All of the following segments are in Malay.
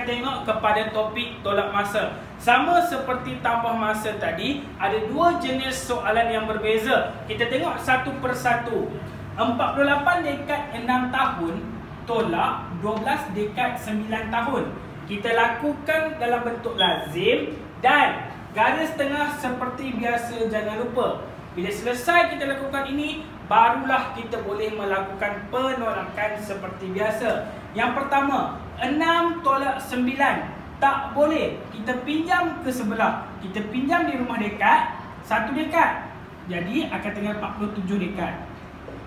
tengok kepada topik tolak masa. Sama seperti tambah masa tadi, ada dua jenis soalan yang berbeza. Kita tengok satu persatu. 48 dekad 6 tahun tolak 12 dekad 9 tahun. Kita lakukan dalam bentuk lazim dan garis tengah seperti biasa, jangan lupa. Bila selesai kita lakukan ini, barulah kita boleh melakukan penolakan seperti biasa. Yang pertama, 6 tolak 9. Tak boleh. Kita pinjam ke sebelah. Kita pinjam di rumah dekad, 1 dekad. Jadi akan tinggal 47 dekad.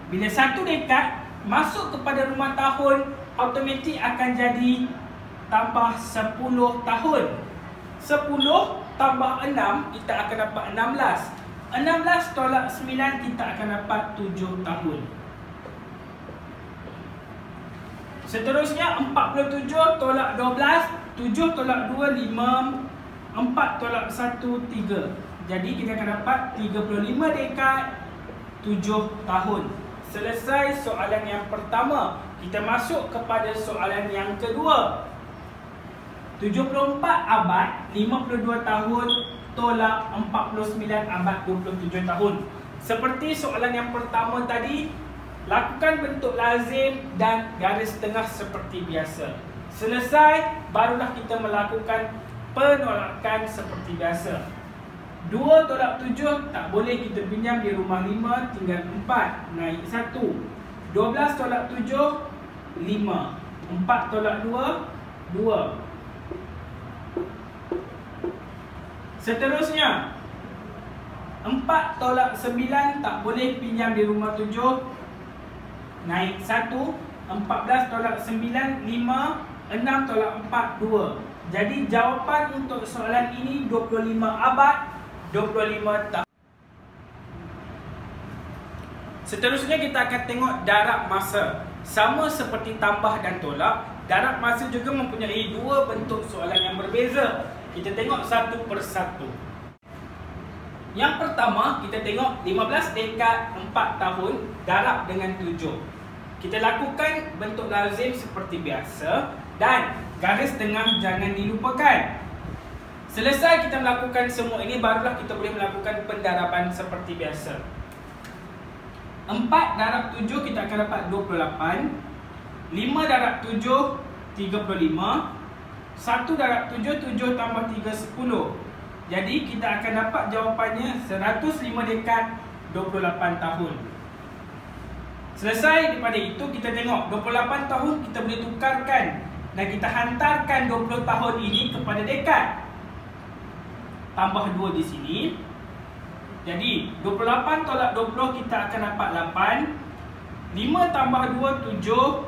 Bila 1 dekad masuk kepada rumah tahun, automatik akan jadi tambah 10 tahun. 10 tambah 6, kita akan dapat 16. 16 tolak 9, kita akan dapat 7 tahun. Seterusnya 47 tolak 12, 7 tolak 2, 5, 4 tolak 1, 3. Jadi kita akan dapat 35 dekad 7 tahun. Selesai soalan yang pertama. Kita masuk kepada soalan yang kedua. 74 abad 52 tahun tolak 49 abad 27 tahun. Seperti soalan yang pertama tadi, lakukan bentuk lazim dan garis tengah seperti biasa. Selesai, barulah kita melakukan penolakan seperti biasa. 2 tolak 7 tak boleh, kita pinjam di rumah 5, tinggal 4, naik 1. 12 tolak 7, 5. 4 tolak 2, 2. Seterusnya 4 tolak 9 tak boleh, pinjam di rumah 7, naik 1. 14 tolak 9, 5. 6 tolak 4, 2. Jadi jawapan untuk soalan ini 25 abad 25 tahun. Seterusnya kita akan tengok darab masa. Sama seperti tambah dan tolak, darab masa juga mempunyai dua bentuk soalan yang berbeza. Kita tengok satu persatu. Yang pertama, kita tengok 15 dekad 4 tahun darab dengan 7. Kita lakukan bentuk lazim seperti biasa dan garis tengah jangan dilupakan. Selesai kita melakukan semua ini, barulah kita boleh melakukan pendaraban seperti biasa. 4 darab 7 kita akan dapat 28. 5 darab 7, 35. 1 darab 7, 7 tambah 3, 10. Jadi kita akan dapat jawapannya 105 dekad 28 tahun. Selesai daripada itu, kita tengok 28 tahun kita boleh tukarkan dan kita hantarkan 20 tahun ini kepada dekad. Tambah 2 di sini. Jadi 28 tolak 20 kita akan dapat 8. 5 tambah 2, 7,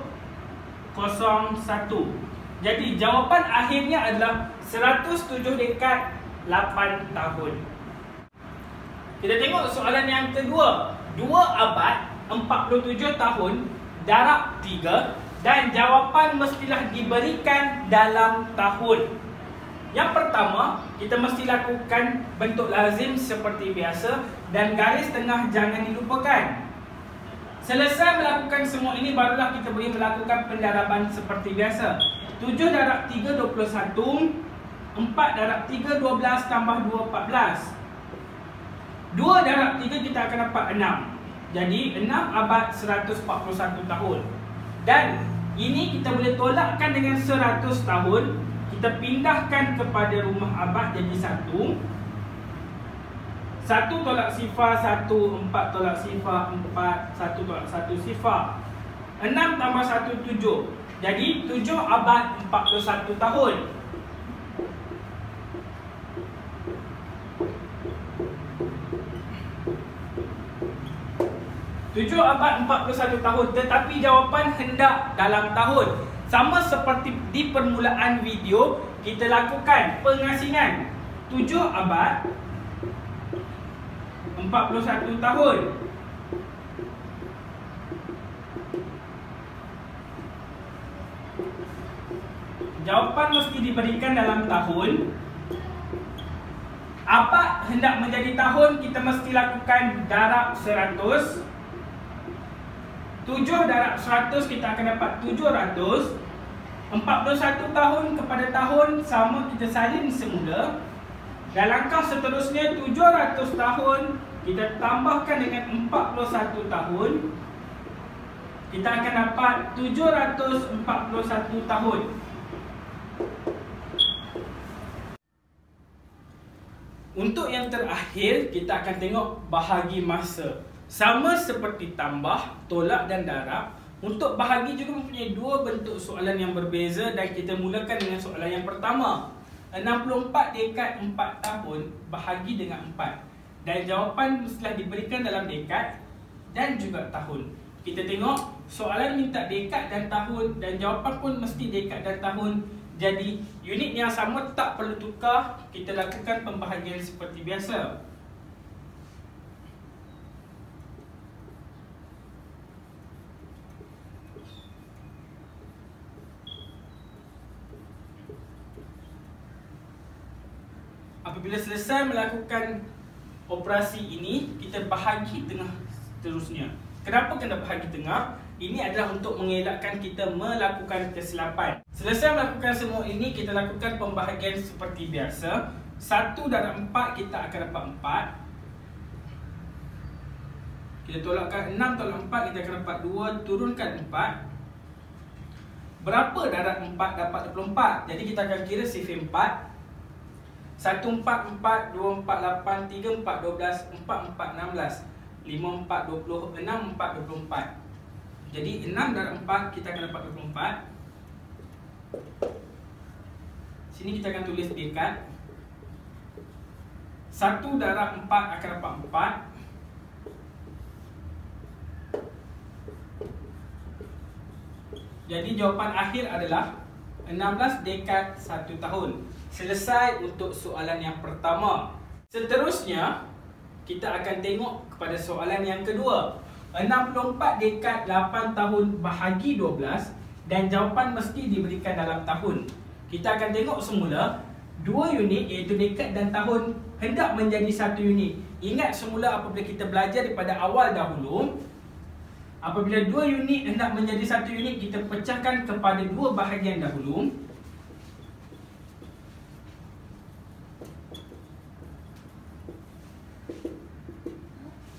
01. Jadi jawapan akhirnya adalah 107 dekad 8 tahun. Kita tengok soalan yang kedua. 2 abad 47 tahun darab 3 dan jawapan mestilah diberikan dalam tahun. Yang pertama, kita mesti lakukan bentuk lazim seperti biasa dan garis tengah jangan dilupakan. Selesai melakukan semua ini, barulah kita boleh melakukan pendaraban seperti biasa. 7 darab 3, 21. 4 darab 3, 12 tambah 2, 14. 2 darab 3 kita akan dapat 6. Jadi 6 abad 141 tahun. Dan ini kita boleh tolakkan dengan 100 tahun. Kita pindahkan kepada rumah abad jadi 1. 1 tolak sifar 1, 4 tolak sifar 4, 1 tolak 1 sifar. 6 tambah 1, 7. Jadi 7 abad 41 tahun. 7 abad 41 tahun, tetapi jawapan hendak dalam tahun. Sama seperti di permulaan video, kita lakukan pengasingan 7 abad 41 tahun. Jawapan mesti diberikan dalam tahun. Apa hendak menjadi tahun, kita mesti lakukan darab 100. 7 darab 100 kita akan dapat 700. 41 tahun kepada tahun sama, kita salin semula. Dan langkah seterusnya 700 tahun kita tambahkan dengan 41 tahun, kita akan dapat 741 tahun. Untuk yang terakhir, kita akan tengok bahagi masa. Sama seperti tambah, tolak dan darab. Untuk bahagi juga mempunyai dua bentuk soalan yang berbeza, dan kita mulakan dengan soalan yang pertama. 64 dekad 4 tahun bahagi dengan 4. Dan jawapan mestilah diberikan dalam dekad dan juga tahun. Kita tengok soalan minta dekad dan tahun, dan jawapan pun mesti dekad dan tahun. Jadi unit yang sama tak perlu tukar, kita lakukan pembahagian seperti biasa. Apabila selesai melakukan operasi ini, kita bahagi tengah seterusnya. Kenapa kena bahagi tengah? Ini adalah untuk mengelakkan kita melakukan kesilapan. Selesai melakukan semua ini, kita lakukan pembahagian seperti biasa. 1 darab 4 kita akan dapat 4. Kita tolakkan 6 tolak 4, kita akan dapat 2, turunkan 4. Berapa darab 4 dapat 24? Jadi kita akan kira sifir 4. 1, 4, 4, 2, 4, 8, 3, 4, 12, 4, 4, 16, 5, 4, 20, 6, 4, 24. Jadi 6 darab 4 kita akan dapat 24. Sini kita akan tulis dekad. 1 darab 4 akan dapat 4. Jadi jawapan akhir adalah 16 dekad 1 tahun. Selesai untuk soalan yang pertama. Seterusnya, kita akan tengok kepada soalan yang kedua. 64 dekad 8 tahun bahagi 12, dan jawapan mesti diberikan dalam tahun. Kita akan tengok semula dua unit, iaitu dekad dan tahun, hendak menjadi satu unit. Ingat semula apabila kita belajar daripada awal dahulu, apabila dua unit hendak menjadi satu unit, kita pecahkan kepada dua bahagian dahulu.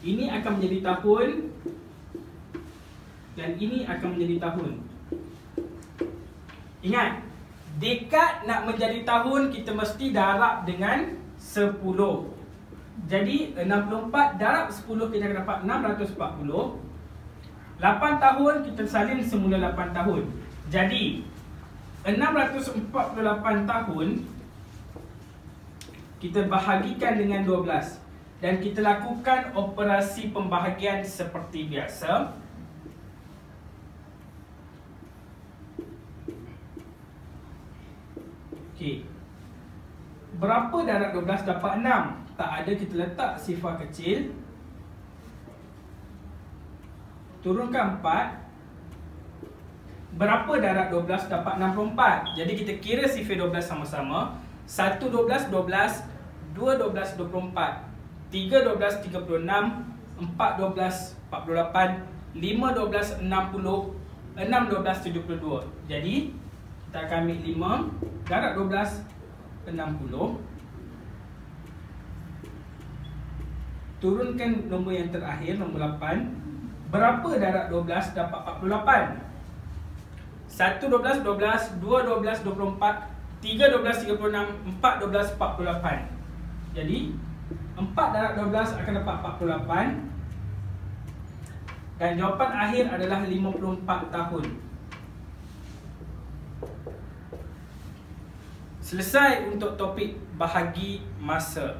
Ini akan menjadi tahun, dan ini akan menjadi tahun. Ingat, dekad nak menjadi tahun, kita mesti darab dengan 10. Jadi 64 darab 10, kita akan dapat 640. 8 tahun, kita salin semula 8 tahun. Jadi 648 tahun kita bahagikan dengan 12. Dan kita lakukan operasi pembahagian seperti biasa. Okey. Berapa darab 12 dapat 6? Tak ada, kita letak sifar kecil. Turunkan 4. Berapa darab 12 dapat 64? Jadi kita kira sifar 12 sama-sama. 1 12 12, 2 12 24. 3, 12, 36, 4, 12, 48, 5, 12, 60, 6, 12, 72. Jadi, kita akan ambil 5, darab 12, 60. Turunkan nombor yang terakhir, nombor 8. Berapa darab 12 dapat 48? 1, 12, 12, 2, 12, 24, 3, 12, 36, 4, 12, 48. Jadi, 4 darab 12 akan dapat 48. Dan jawapan akhir adalah 54 tahun. Selesai untuk topik bahagi masa.